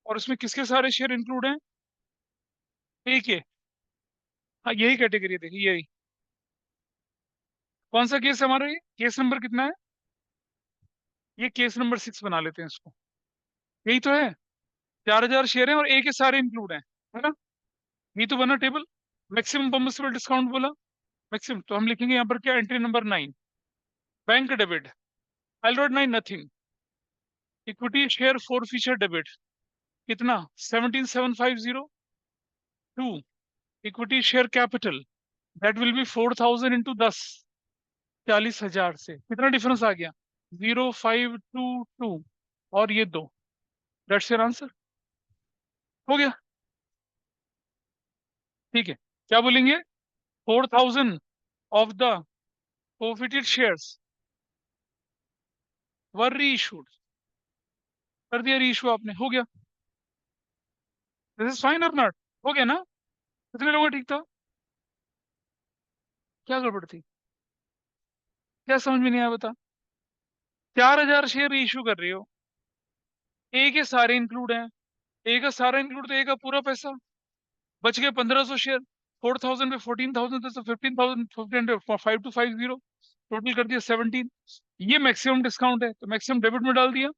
और उसमें किसके सारे शेयर इंक्लूड हैं, एक है। हाँ, यही कैटेगरी है, देखिए यही। कौन सा केस है हमारा, ये केस नंबर कितना है, ये केस नंबर सिक्स बना लेते हैं इसको। यही तो है, 4,000 शेयर हैं और एक के सारे इंक्लूड हैं, है ना। यही तो बना टेबल। मैक्सिमम परमिसिबल डिस्काउंट बोला, मैक्सिमम, तो हम लिखेंगे यहाँ पर क्या, entry number 9, bank debit. I wrote 9 nothing. Equity share forfeiture debit, कितना, 17,750। To, equity share capital, that will be 4,000 into 10, 40,000 से कितना डिफरेंस आ गया, 0,522। और ये दो, दैट्स योर आंसर। हो गया, ठीक है। क्या बोलेंगे, 4,000 of the forfeited shares were reissued। कर दिया रीइशू आपने, हो गया। दिस इज फाइन और नॉट, हो गया ना। कितने लोगों का ठीक था, क्या गड़बड़ थी, क्या समझ में नहीं आया बता। 4,000 शेयर रीइशू कर रही हो, ए के सारे इंक्लूड हैं, ए का सारा इंक्लूड तो ए का पूरा पैसा, बच गए 1,500 शेयर। 4,000 पे 14,000 तो 15,000, 5,250, टोटल कर दिया 17। ये मैक्सिमम डिस्काउंट है, तो मैक्सिमम डेबिट में डाल दिया।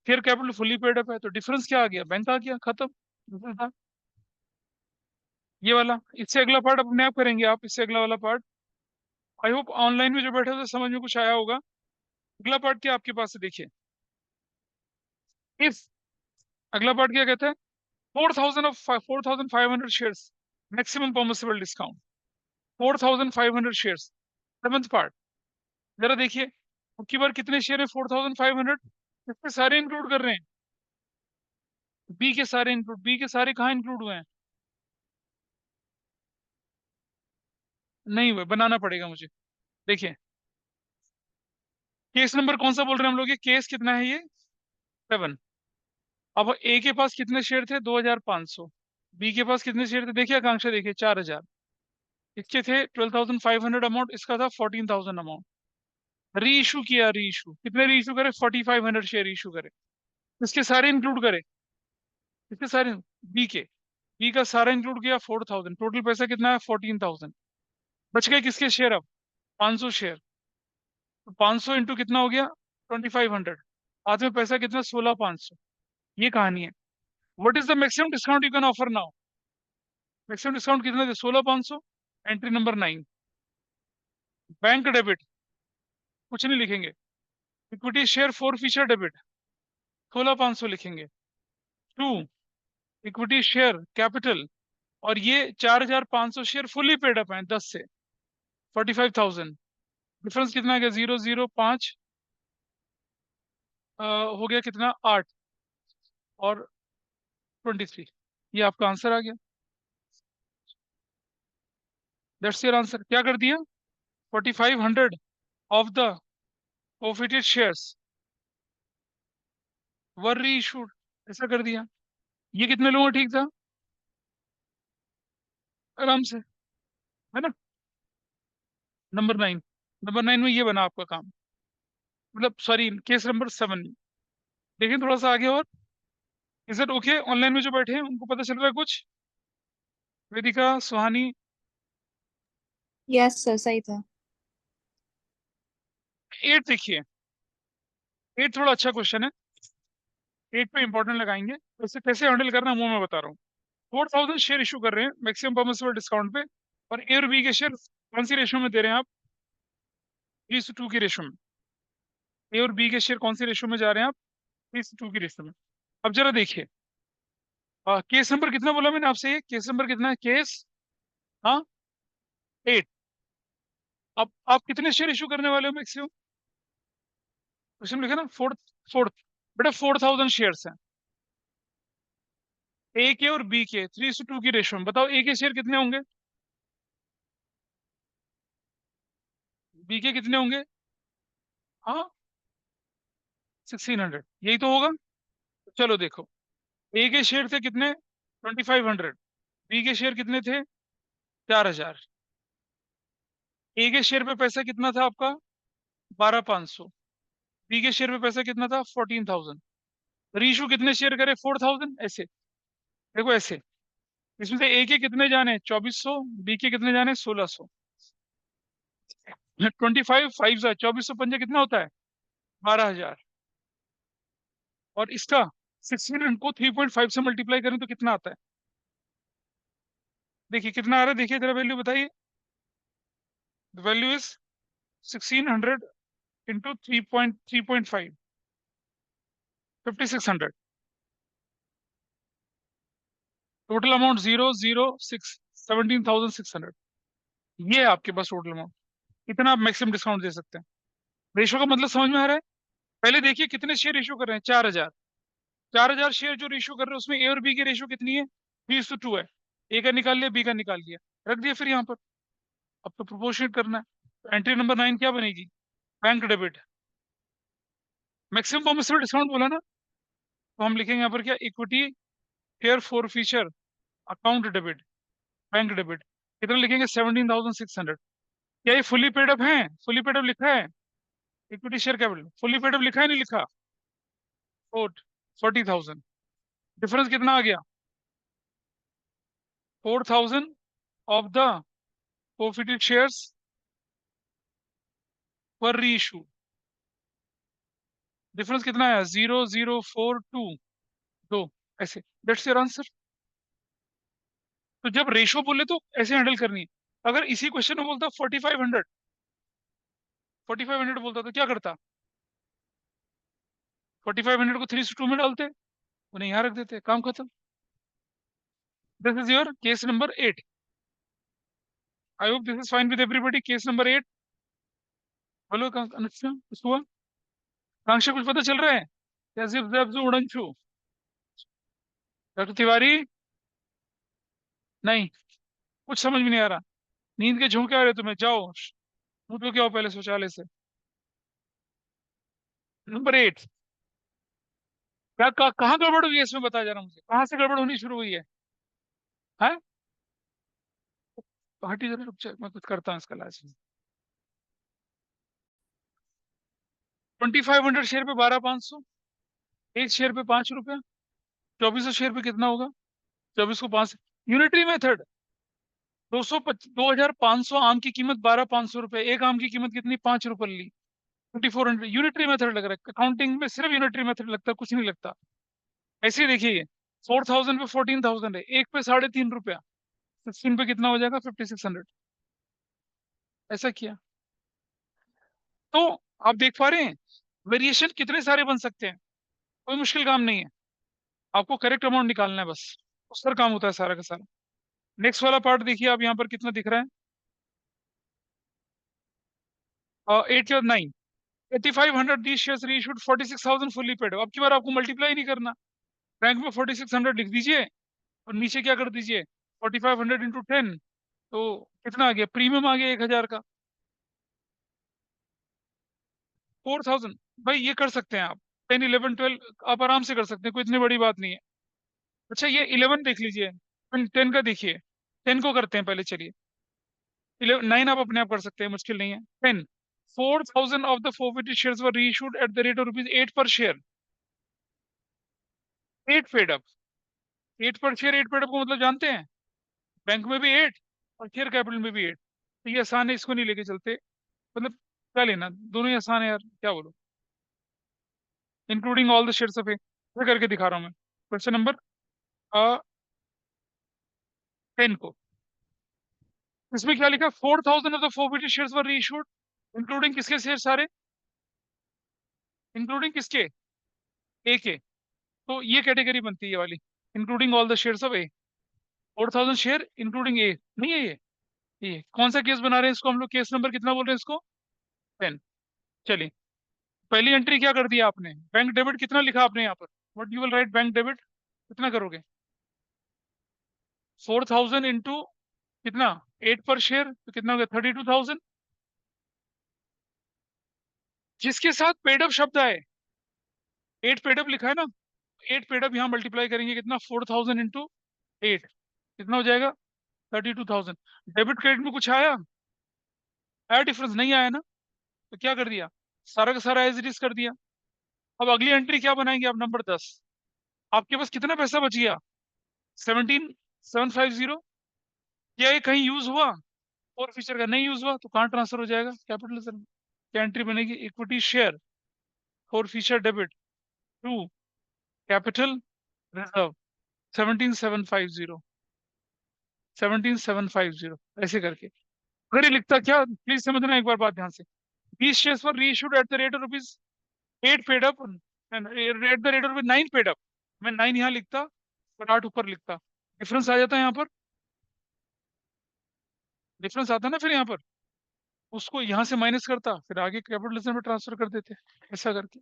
Share capital fully paid up है, तो डिफरेंस क्या आ गया, बैंक आ गया, खत्म। This is the- ये वाला, इससे अगला पार्ट अपने आप करेंगे आप, इससे अगला वाला पार्ट। आई होप ऑनलाइन में जो बैठे हो तो समझ में कुछ आया होगा। अगला पार्ट क्या आपके पास है, देखिए। इफ, अगला पार्ट क्या कहता है, 4,500 share, maximum permissible discount, 4,500 share. Seventh part, जरा देखिए, अब की बार कितने शेयर है, 4,500, इसमें सारे इंक्लूड कर रहे हैं, बी के सारे इंक्लूड, बी के सारे कहाँ इंक्लूड हुए हैं, नहीं हुए, बनाना पड़ेगा मुझे। देखिए, केस नंबर कौन सा बोल रहे हैं हम लोग, ये केस कितना है, ये 7। अब ए के पास कितने शेयर थे, 2,500। बी के पास कितने शेयर थे, देखिए आकांक्षा, देखिए 4,000। इसके थे 12,500 अमाउंट, इसका था 14,000 अमाउंट। री इशू किया, री इशू कितने री इशू करे, 4,500 शेयर इशू करे। इसके सारे इंक्लूड करे, इसके सारे, बी के, बी का सारा इंक्लूड किया 4,000, टोटल पैसा कितना है, 14,000। बच गए किसके शेयर अब, 500 शेयर। तो 500 इंटू कितना हो गया, 2,500। हाथ में पैसा कितना, 16,500। ये कहानी है। What is the maximum discount you can offer now, maximum discount कितना दे, 16,500। एंट्री नंबर 9, बैंक डेबिट, कुछ नहीं लिखेंगे। Equity share forfeiture debit, 16,500 लिखेंगे। टू, इक्विटी शेयर कैपिटल, और ये 4,500 शेयर फुली पेड अप है 10 से, 45,000। डिफरेंस कितना आ गया, 0,05, हो गया कितना, 8 और 23। ये आपका आंसर आ गया, दैट्स योर आंसर। क्या कर दिया, 4,500 of the forfeited shares were री इशूड, ऐसा कर दिया। ये कितने लोगों का ठीक था, आराम से, है ना। नंबर 9, नंबर 9 में ये बना आपका काम। मतलब सॉरी केस नंबर 7। देखें थोड़ा सा आगे और। Is it okay? ऑनलाइन में जो बैठे हैं उनको पता चल रहा है कुछ? वेदिका, सुहानी। यस सर सही था। 8 देखिए। 8 थोड़ा अच्छा क्वेश्चन है। 8 पे इंपॉर्टेंट लगाएंगे, तो इसे कैसे हैंडल करना है वो मैं बता रहा हूँ। 4000 शेयर इशू कर रहे हैं मैक्सिमम परमिसिबल डिस्काउंट पे, और ए और बी के शेयर कौन सी रेशो में दे रहे हैं आप? 3:2 की रेशो में। ए और बी के शेयर कौन सी रेशो में जा रहे हैं आप? 3:2 की रेशो में। अब जरा देखिए, केस नंबर कितना बोला मैंने आपसे? ये केस नंबर कितना है? केस, हाँ, 8। अब आप कितने शेयर इशू करने वाले हो मैक्सिमम? क्वेश्चन लिखे ना, फोर्थ। फोर्थ। बेटा 4000 शेयर्स हैं ए के और बी के, 3:2 की रेशो में। बताओ ए के शेयर कितने होंगे, बी के कितने होंगे? हाँ, 1600, यही तो होगा। चलो देखो, ए के शेयर थे कितने? 2500। बी के शेयर कितने थे? 4000। ए के शेयर पे पैसा कितना था आपका? 12500। बी के शेयर पे पैसा कितना था? 14000। रीशू कितने शेयर करे? 4000। ऐसे देखो, ऐसे। इसमें से ए के कितने जाने? 2400। बी के कितने जाने? 1600। 25 5 2400 पंजे कितना होता है? 12000। और इसका 1600 को 3.5 से मल्टीप्लाई करें तो कितना आता है? देखिए कितना आ रहा है, देखिए जरा वैल्यू बताइए। Value is 1600 into 3.5, 5600। Total amount 006, 17,600। ये है आपके पास टोटल अमाउंट। इतना आप मैक्सिमम डिस्काउंट दे सकते हैं। रेशो का मतलब समझ में आ रहा है? पहले देखिए कितने शेयर इशू कर रहे हैं? 4000। 4000 शेयर जो इशू कर रहे हैं उसमें ए और बी की रेशो कितनी है? 3:2 है। ए का निकाल लिया, बी का निकाल लिया, रख दिया फिर यहाँ पर। अब तो प्रोपोर्शनेट करना है। तो एंट्री नंबर 9 क्या बनेगी? Bank debit. Maximum permissible discount बोला ना, तो हम लिखेंगे यहाँ पर क्या? Equity share for feature account debit, bank debit. कितना लिखेंगे? 17,600। क्या ये फुली पेड अप है? फुली पेड अप लिखा है? Equity share capital fully paid up लिखा है, नहीं लिखा? 40,000। डिफरेंस कितना आ गया? 4000 ऑफ द forfeited शेयर्स पर री इशू। डिफरेंस कितना है? 0.042। दो। ऐसे, दैट्स योर आंसर। तो जब रेशो बोले तो ऐसे हैंडल करनी है। अगर इसी क्वेश्चन में बोलता 4500, 4500 बोलता तो क्या करता? 4500 को 3:2 में डालते, उन्हें यहाँ रख देते, काम खत्म। This is your case number 8। I hope this is fine with everybody. Case number 8। बोलो अनुष्का, कुछ हुआ? कांक्षा कुछ पता चल रहा है? या जिप जैप जो उड़न छू? डॉक्टर तिवारी? नहीं, कुछ समझ में नहीं आ रहा। नींद के झोंके आ रहे तुम्हें? जाओ मुंह धो के आओ पहले शौचालय से। नंबर 8। कहाँ गड़बड़ हुई है इसमें? बता जा रहा हूँ मुझे, कहाँ से गड़बड़ होनी शुरू हुई है? हैं? तो हटी जरा, रुक जाए, मैं कुछ करता हूँ इसका इलाज। 2500 शेयर पे 12,500। एक शेयर पे 5 रुपया। 2400 शेयर पे कितना होगा? 24 को 5। Unitary method. 2,500 आम की कीमत 12,500 रुपए। एक आम की कीमत कितनी? 5 रुपए ली। 2400 यूनिटरी मेथड लग रहा है। अकाउंटिंग में सिर्फ यूनिटरी मेथड लगता है, कुछ नहीं लगता। ऐसे ही देखिए, ये 4000 पे 14,000 है, एक पे 3.5 रुपया। 16 पे कितना हो जाएगा? 5600। ऐसा किया तो आप देख पा रहे हैं वेरिएशन कितने सारे बन सकते हैं। कोई मुश्किल काम नहीं है, आपको करेक्ट अमाउंट निकालना है बस। उस पर काम होता है सारा का सारा। नेक्स्ट वाला पार्ट देखिए आप, यहाँ पर कितना दिख रहा है? 8 या 9। 8500 दी शेयर्स रीइश्यूड, 46,000 फुल्ली पेड। अब की बार आपको मल्टीप्लाई नहीं करना। बैंक में 4600 लिख दीजिए, और नीचे क्या कर दीजिए? 4500 इंटू 10। तो कितना आ गया? प्रीमियम आ गया 1000 का। 4000। भाई ये कर सकते हैं आप। 10 11 12 आप आराम से कर सकते हैं, कोई इतनी बड़ी बात नहीं है। अच्छा ये 11 देख लीजिए। 10 का देखिए। 10 को करते हैं पहले, चलिए। 11 9 आप अपने आप कर सकते हैं, मुश्किल नहीं है। 10। 4,000 of the forfeited shares were reissued at the rate of rupees 8 per share. 8 paid up, 8 per share, 8 paid up को मतलब जानते हैं, बैंक में भी 8 और शेयर कैपिटल में भी 8। तो ये आसान है, इसको नहीं लेके चलते, मतलब क्या लेना, दोनों ही आसान है यार, क्या बोलो, including all the shares of A, मैं करके दिखा रहा हूँ मैं। क्वेश्चन नंबर 10 को, इसमें क्या लिखा, 4,000 of the forfeited shares were reissued, including किसके शेयर सारे, इंक्लूडिंग किसके, ए के। तो ये कैटेगरी बनती है ये वाली, including all the shares of A. 4,000 share including ए नहीं है ये कौन सा केस बना रहे हैं इसको हम लोग, केस नंबर कितना बोल रहे हैं इसको, 10। चलिए, पहली एंट्री क्या कर दिया आपने, बैंक डेबिट कितना लिखा आपने यहाँ पर, what you will write, bank debit कितना करोगे, 4,000 इंटू कितना, 8 पर शेयर, तो कितना हो गया, 32,000। जिसके साथ पेडअप शब्द आए, 8 पेडअप लिखा है ना, 8 पेडअप यहाँ मल्टीप्लाई करेंगे कितना, 4,000 इंटू 8 कितना हो जाएगा, 32,000। डेबिट क्रेडिट में कुछ आया, डिफरेंस नहीं आया ना, तो क्या कर दिया, सारा का सारा एज इट इज कर दिया। अब अगली एंट्री क्या बनाएंगे आप, नंबर 10, आपके पास कितना पैसा बच गया, 17,750। क्या ये कहीं यूज हुआ, और फीचर का नहीं यूज हुआ तो कहाँ ट्रांसफर हो जाएगा, कैपिटल रिजर्व। क्या एंट्री बनेगी, इक्विटी शेयर और forfeiture debit to capital reserve, 17,750, 17,750 ऐसे करके। अगर ये लिखता क्या, प्लीज समझना एक बार बात ध्यान से, 20 शेयर्स पर reissued eight the rate of rupees 8 paid up, eight the rate of rupees 9 paid up, मैं 9 यहाँ लिखता और 8 ऊपर लिखता, डिफरेंस आ जाता है यहाँ पर, डिफरेंस आता ना फिर यहाँ पर, उसको यहाँ से माइनस करता, फिर आगे कैपिटल में ट्रांसफर कर देते, ऐसा करके।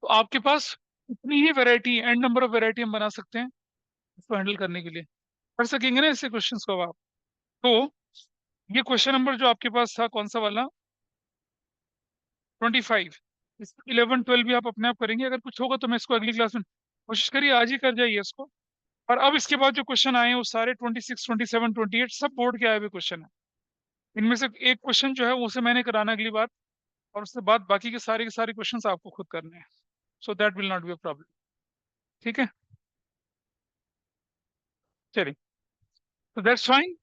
तो आपके पास इतनी ही variety, and number of variety हम बना सकते हैं इसको हैंडल करने के लिए, कर सकेंगे ना ऐसे क्वेश्चंस को अब आप। तो ये क्वेश्चन नंबर जो आपके पास था कौन सा वाला, 25, इस 11 12 भी आप अपने आप करेंगे, अगर कुछ होगा तो मैं इसको अगली क्लास में, कोशिश करिए आज ही कर जाइए इसको। और अब इसके बाद जो क्वेश्चन आए हैं वो सारे 26 27 28 सब बोर्ड के आए हुए क्वेश्चन है। इनमें से एक क्वेश्चन जो है उसे मैंने कराना अगली बार, और उसके बाद बाकी के सारे क्वेश्चन आपको खुद करने हैं, so that will not be a problem. ठीक है, चलिए, तो दैट्स फाइन।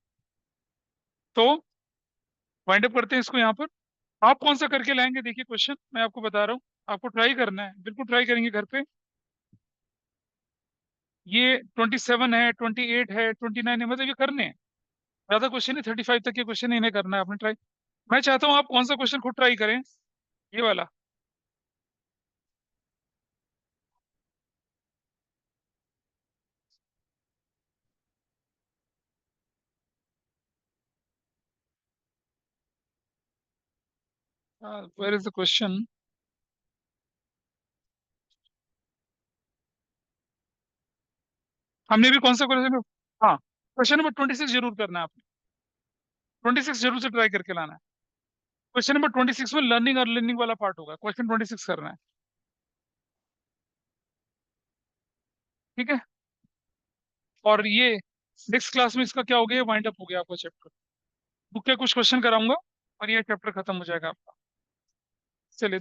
तो वाइंड अप करते हैं इसको यहाँ पर। आप कौन सा करके लाएंगे, देखिए क्वेश्चन मैं आपको बता रहा हूँ, आपको ट्राई करना है, बिल्कुल ट्राई करेंगे घर पे। ये 27 है, 28 है, 29 है, मतलब ये करने हैं, ज्यादा क्वेश्चन है, 35 तक के क्वेश्चन इन्हें करना है आपने ट्राई। मैं चाहता हूँ आप कौन सा क्वेश्चन खुद ट्राई करें, ये वाला। वेयर इज द क्वेश्चन, हमने भी कौन सा क्वेश्चन, हाँ क्वेश्चन नंबर 26 जरूर करना है आपने, 26 जरूर से ट्राई करके लाना है। क्वेश्चन नंबर 26 में लर्निंग और लर्निंग वाला पार्ट होगा, क्वेश्चन 26 करना है, ठीक है। और ये नेक्स्ट क्लास में इसका क्या हो गया, वाइंड अप हो गया आपका चैप्टर, बुक के कुछ क्वेश्चन कराऊंगा और ये चैप्टर खत्म हो जाएगा आपका। चलिए।